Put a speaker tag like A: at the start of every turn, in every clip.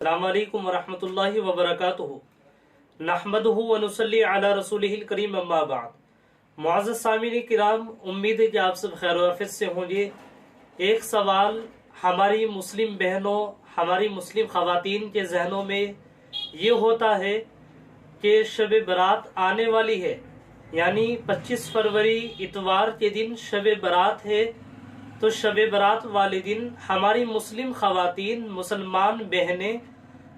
A: अस्सलामु अलैकुम वरहमतुल्लाहि वबरकातुहू। नहमदुहु व नुसल्ली अला रसूलिहिल करीम अम्मा बाद। मुअज़्ज़ज़ सामिईन किराम, उम्मीद है कि आप सब खैर आफियत से होंगे। एक सवाल हमारी मुस्लिम बहनों, हमारी मुस्लिम ख़वातीन के जहनों में ये होता है कि शब बरात आने वाली है, यानी 25 फरवरी इतवार के दिन शब बरात है। तो शब बरात वाले दिन हमारी मुस्लिम ख़वातीन, मुसलमान बहनें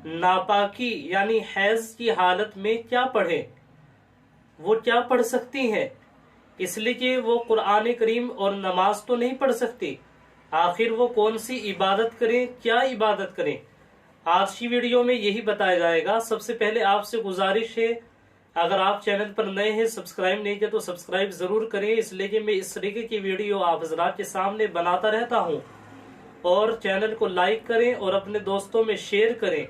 A: नापाकी यानी हैज़ की हालत में क्या पढ़ें, वो क्या पढ़ सकती हैं? इसलिए कि वो कुरान करीम और नमाज तो नहीं पढ़ सकती, आखिर वो कौन सी इबादत करें, क्या इबादत करें? आज की वीडियो में यही बताया जाएगा। सबसे पहले आपसे गुजारिश है, अगर आप चैनल पर नए हैं, सब्सक्राइब नहीं किया तो सब्सक्राइब जरूर करें, इसलिए कि मैं इस तरीके की वीडियो आप हज़रात के सामने बनाता रहता हूं। और चैनल को लाइक करें और अपने दोस्तों में शेयर करें।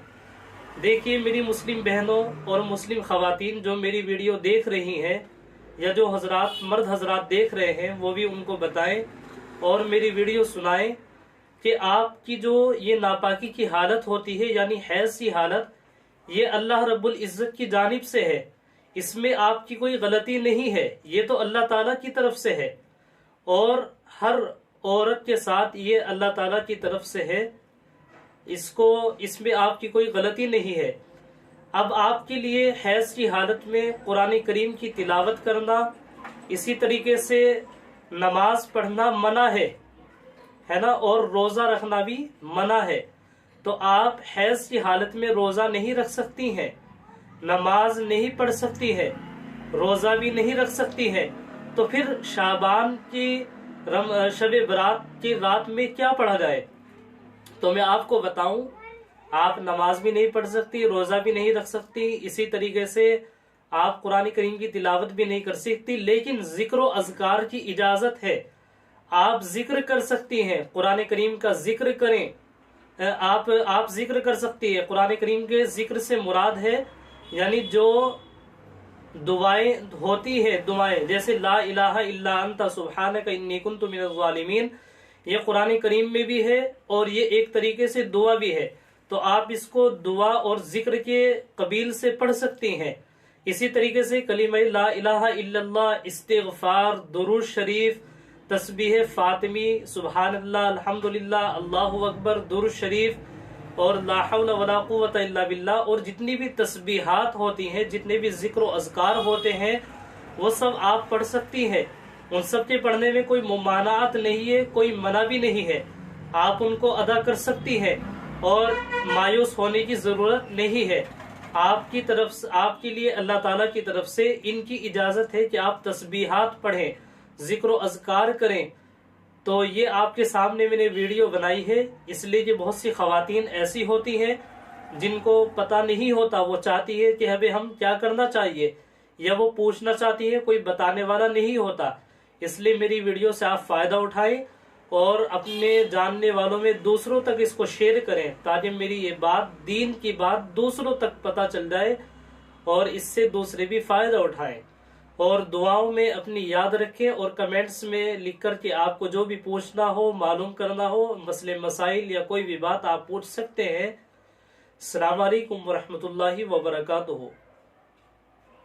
A: देखिए मेरी मुस्लिम बहनों और मुस्लिम ख़वातीन जो मेरी वीडियो देख रही हैं, या जो हजरात मर्द हजरात देख रहे हैं, वो भी उनको बताएं और मेरी वीडियो सुनाएं कि आपकी जो ये नापाकी की हालत होती है, यानी हैज़ की हालत, ये अल्लाह रब्बुल इज़्ज़त की जानिब से है। इसमें आपकी कोई गलती नहीं है, ये तो अल्लाह ताला की तरफ से है और हर औरत के साथ ये अल्लाह ताला की तरफ से है। इसमें आपकी कोई गलती नहीं है। अब आपके लिए हैज़ की हालत में कुरान करीम की तिलावत करना, इसी तरीके से नमाज पढ़ना मना है ना, और रोज़ा रखना भी मना है। तो आप हैज़ की हालत में रोज़ा नहीं रख सकती हैं, नमाज नहीं पढ़ सकती है, रोज़ा भी नहीं रख सकती है। तो फिर शाबान की शब बरात की रात में क्या पढ़ा जाए? तो मैं आपको बताऊं, आप नमाज भी नहीं पढ़ सकती, रोज़ा भी नहीं रख सकती, इसी तरीके से आप कुरान करीम की तिलावत भी नहीं कर सकती, लेकिन जिक्र और अज़कार की इजाज़त है। आप जिक्र कर सकती हैं, कुरान करीम का जिक्र करें। आप जिक्र कर सकती है। कुरान करीम के जिक्र से मुराद है यानी जो दुआएं होती है, दुआएं जैसे ला इलाहा इल्ला अंता सुब्हानका इन्नी कुन्तु मिनज़ ज़ालिमीन, ये कुरान करीम में भी है और ये एक तरीके से दुआ भी है। तो आप इसको दुआ और जिक्र के कबील से पढ़ सकती हैं। इसी तरीके से कलिमा ला इलाहा इल्लल्लाह, इस्तिग़फ़ार, दुरूद शरीफ, तस्बीह फातिमी, सुबहानल्लाह, अल्हम्दुलिल्लाह, अल्लाहु अकबर, दुरूद शरीफ और ला हौला वला कुव्वता इल्ला बिल्लाह, और जितनी भी तस्बीहात होती हैं, जितने भी जिक्र और अज़कार होते हैं, वो सब आप पढ़ सकती हैं। उन सब के पढ़ने में कोई मुमानात नहीं है, कोई मना भी नहीं है। आप उनको अदा कर सकती हैं और मायूस होने की जरूरत नहीं है। आपकी तरफ से, आपके लिए अल्लाह ताला की तरफ से इनकी इजाजत है कि आप तस्बीहात पढ़ें, जिक्र और अज़कार करें। तो ये आपके सामने मैंने वीडियो बनाई है, इसलिए कि बहुत सी ख़वातीन ऐसी होती हैं जिनको पता नहीं होता, वो चाहती है कि हमें हम क्या करना चाहिए, या वो पूछना चाहती है, कोई बताने वाला नहीं होता। इसलिए मेरी वीडियो से आप फ़ायदा उठाएं और अपने जानने वालों में दूसरों तक इसको शेयर करें, ताकि मेरी ये बात, दीन की बात दूसरों तक पता चल जाए और इससे दूसरे भी फ़ायदा उठाएं। और दुआओं में अपनी याद रखें और कमेंट्स में लिख कर के आपको जो भी पूछना हो, मालूम करना हो, मसले मसाइल या कोई भी बात आप पूछ सकते हैं। अस्सलामु अलैकुम वरहमतुल्लाहि वबरकातुहू।